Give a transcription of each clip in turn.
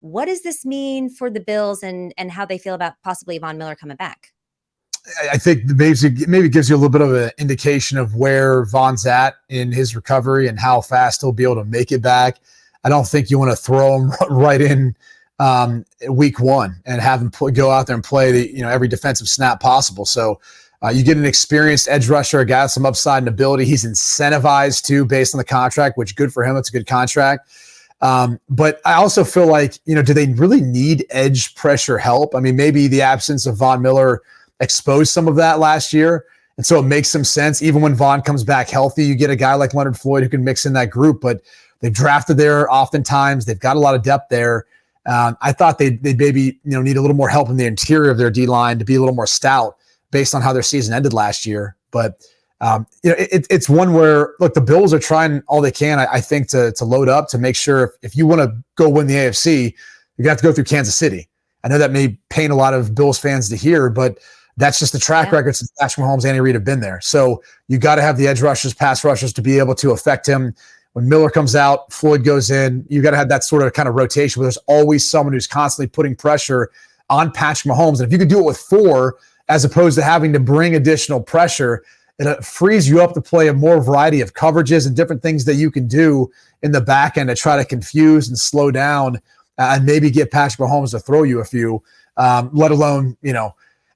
What does this mean for the Bills and how they feel about possibly Von Miller coming back? I think maybe gives you a little bit of an indication of where Von's at in his recovery and how fast he'll be able to make it back. I don't think you want to throw him right in week one and have him go out there and play every defensive snap possible. So you get an experienced edge rusher, a guy with some upside and ability. He's incentivized too based on the contract, which good for him. It's a good contract. But I also feel like, do they really need edge pressure help? I mean, maybe the absence of Von Miller exposed some of that last year. And so it makes some sense. Even when Von comes back healthy, you get a guy like Leonard Floyd who can mix in that group, but they've drafted there oftentimes. They've got a lot of depth there. I thought they'd maybe, need a little more help in the interior of their D-line to be a little more stout based on how their season ended last year. But, it's one where, look, the Bills are trying all they can, I think, to load up to make sure if you want to go win the AFC, you have to go through Kansas City. I know that may pain a lot of Bills fans to hear, but that's just the track record since Patrick Mahomes, Andy Reid have been there. So you got to have the edge rushers, pass rushers to be able to affect him. When Miller comes out, Floyd goes in. You got to have that sort of kind of rotation where there's always someone who's constantly putting pressure on Patrick Mahomes. And if you could do it with 4, as opposed to having to bring additional pressure, it frees you up to play a more variety of coverages and different things that you can do in the back end to try to confuse and slow down and maybe get Patrick Mahomes to throw you a few, let alone,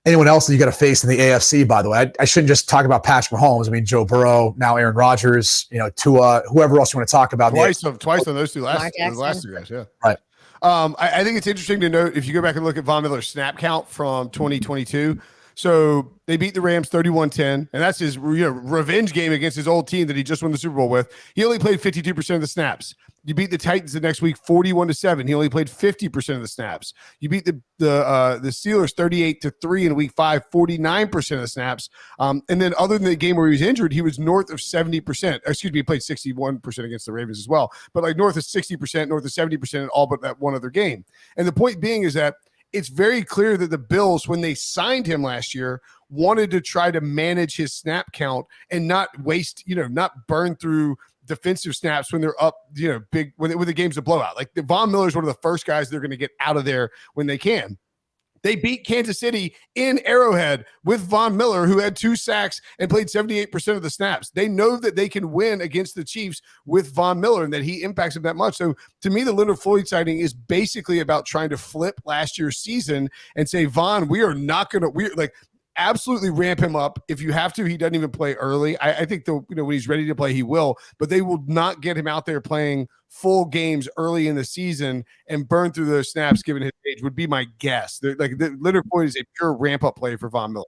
anyone else that you got to face in the AFC, by the way. I shouldn't just talk about Patrick Mahomes. I mean, Joe Burrow, now Aaron Rodgers, Tua, whoever else you want to talk about. Twice on those two last two guys, yeah. Right. I think it's interesting to note, if you go back and look at Von Miller's snap count from 2022, so they beat the Rams 31-10, and that's his revenge game against his old team that he just won the Super Bowl with. He only played 52% of the snaps. You beat the Titans the next week 41-7. He only played 50% of the snaps. You beat the Steelers 38-3 in week 5, 49% of the snaps. And then other than the game where he was injured, he was north of 70%. Excuse me, he played 61% against the Ravens as well, but like north of 60%, north of 70% in all but that one other game. And the point being is that it's very clear that the Bills, when they signed him last year, wanted to try to manage his snap count and not waste, not burn through defensive snaps when they're up, big, when the game's a blowout. Like Von Miller is one of the first guys they're going to get out of there when they can. They beat Kansas City in Arrowhead with Von Miller, who had 2 sacks and played 78% of the snaps. They know that they can win against the Chiefs with Von Miller and that he impacts them that much. So to me, the Leonard Floyd sighting is basically about trying to flip last year's season and say, Von, absolutely ramp him up. If you have to, he doesn't even play early. I think when he's ready to play, he will, but they will not get him out there playing full games early in the season and burn through those snaps given his age would be my guess. Leonard Floyd is a pure ramp up play for Von Miller.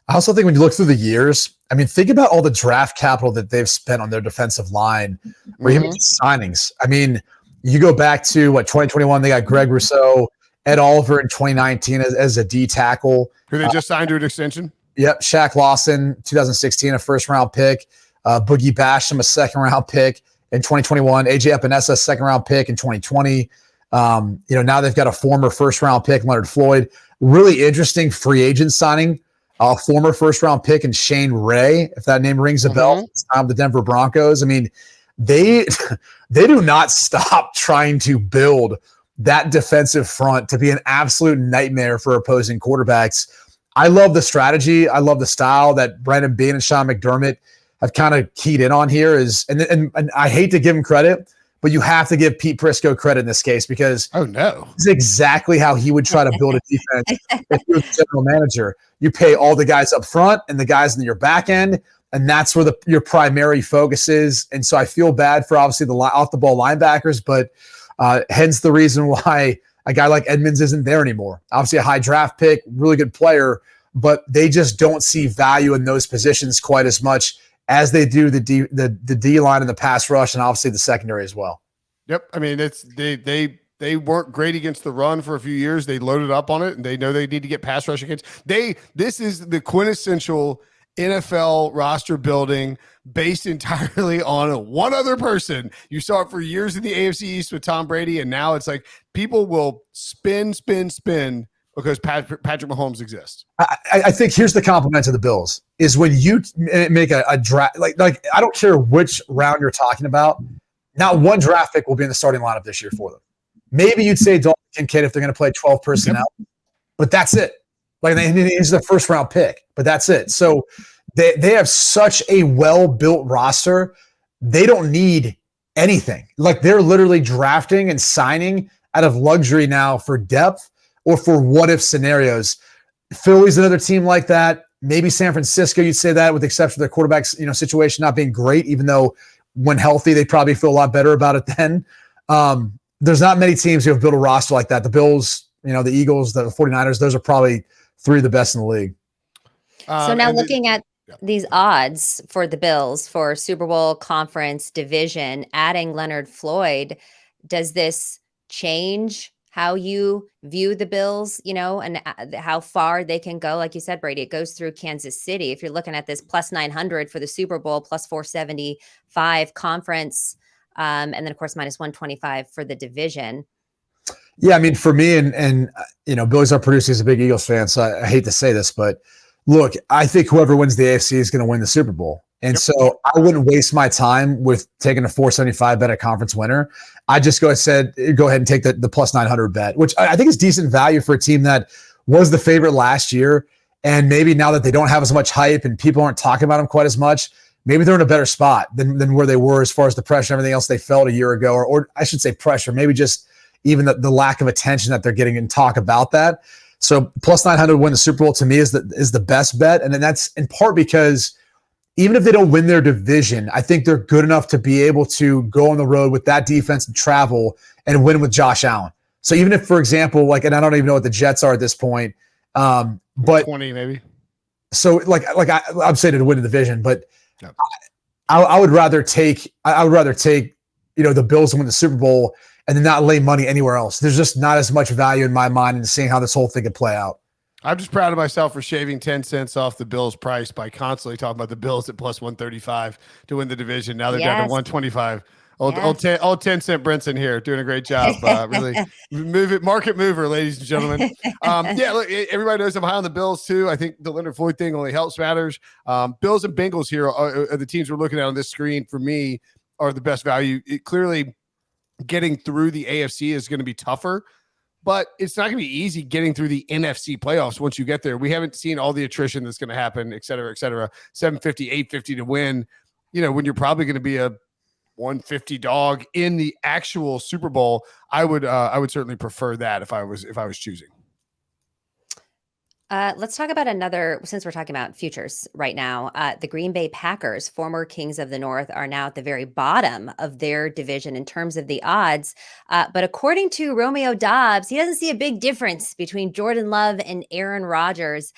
I also think when you look through the years, I mean, think about all the draft capital that they've spent on their defensive line or even signings. I mean, you go back to 2021, they got Greg Rousseau, Ed Oliver in 2019 as a D tackle. Who they just signed to an extension? Yep. Shaq Lawson, 2016, a first-round pick. Boogie Basham, a second-round pick in 2021. AJ Epinesa, second-round pick in 2020. Now they've got a former first-round pick, Leonard Floyd. Really interesting free agent signing. A former first-round pick in Shane Ray, if that name rings a bell. It's time the Denver Broncos. I mean, they do not stop trying to build that defensive front to be an absolute nightmare for opposing quarterbacks. I love the strategy. I love the style that Brandon Beane and Sean McDermott have kind of keyed in on here. And I hate to give him credit, but you have to give Pete Prisco credit in this case because this is exactly how he would try to build a defense if you're the general manager. You pay all the guys up front and the guys in your back end, and that's where your primary focus is. And so I feel bad for obviously the off-the-ball linebackers, but hence the reason why a guy like Edmonds isn't there anymore. Obviously a high draft pick, really good player, but they just don't see value in those positions quite as much as they do the D line and the pass rush, and obviously the secondary as well. Yep. I mean, they weren't great against the run for a few years. They loaded up on it, and they know they need to get pass rush against. This is the quintessential NFL roster building based entirely on one other person. You saw it for years in the AFC East with Tom Brady, and now it's like people will spin because Patrick Mahomes exists. I think here's the compliment to the Bills is when you make a draft, like I don't care which round you're talking about, not one draft pick will be in the starting lineup this year for them. Maybe you'd say Dalton Kincaid if they're going to play 12 personnel, but that's it. Like he's the first round pick, but that's it. So they have such a well-built roster. They don't need anything. Like they're literally drafting and signing out of luxury now for depth or for what-if scenarios. Philly's another team like that. Maybe San Francisco, you'd say that, with the exception of their quarterback's situation not being great, even though when healthy, they probably feel a lot better about it then. There's not many teams who have built a roster like that. The Bills, the Eagles, the 49ers, those are probably three of the best in the league. So now looking at these odds for the Bills for Super Bowl, conference, division, adding Leonard Floyd, does this change how you view the Bills, and how far they can go? Like you said, Brady, it goes through Kansas City. If you're looking at this plus 900 for the Super Bowl, plus 475 conference, and then of course minus 125 for the division. Yeah, I mean, for me, and Billy's our producer, he's a big Eagles fan, so I hate to say this, but look, I think whoever wins the AFC is going to win the Super Bowl. And so I wouldn't waste my time with taking a 475 bet at conference winner. I just go ahead and take the plus 900 bet, which I think is decent value for a team that was the favorite last year. And maybe now that they don't have as much hype and people aren't talking about them quite as much, maybe they're in a better spot than where they were as far as the pressure and everything else they felt a year ago, or I should say pressure, maybe just even the lack of attention that they're getting and talk about that. So plus 900 to win the Super Bowl to me is the best bet. And then that's in part because even if they don't win their division, I think they're good enough to be able to go on the road with that defense and travel and win with Josh Allen. So even if, for example, and I don't even know what the Jets are at this point, but 20 maybe. So I'm saying to win the division, but I would rather take the Bills to win the Super Bowl and then not lay money anywhere else. There's just not as much value in my mind in seeing how this whole thing could play out. I'm just proud of myself for shaving 10 cents off the Bills price by constantly talking about the Bills at plus 135 to win the division. Now they're down to 125. Old 10 cent Brinson here doing a great job. Really market mover, ladies and gentlemen. Look, everybody knows I'm high on the Bills too. I think the Leonard Floyd thing only helps matters. Bills and Bengals here are the teams we're looking at on this screen for me are the best value. Clearly getting through the AFC is going to be tougher, but it's not going to be easy getting through the NFC playoffs once you get there. We haven't seen all the attrition that's going to happen, et cetera, et cetera. 750, 850 to win, when you're probably going to be a 150 dog in the actual Super Bowl. I would certainly prefer that if I was choosing. Let's talk about another, since we're talking about futures right now. The Green Bay Packers, former Kings of the North, are now at the very bottom of their division in terms of the odds. But according to Romeo Dobbs, he doesn't see a big difference between Jordan Love and Aaron Rodgers.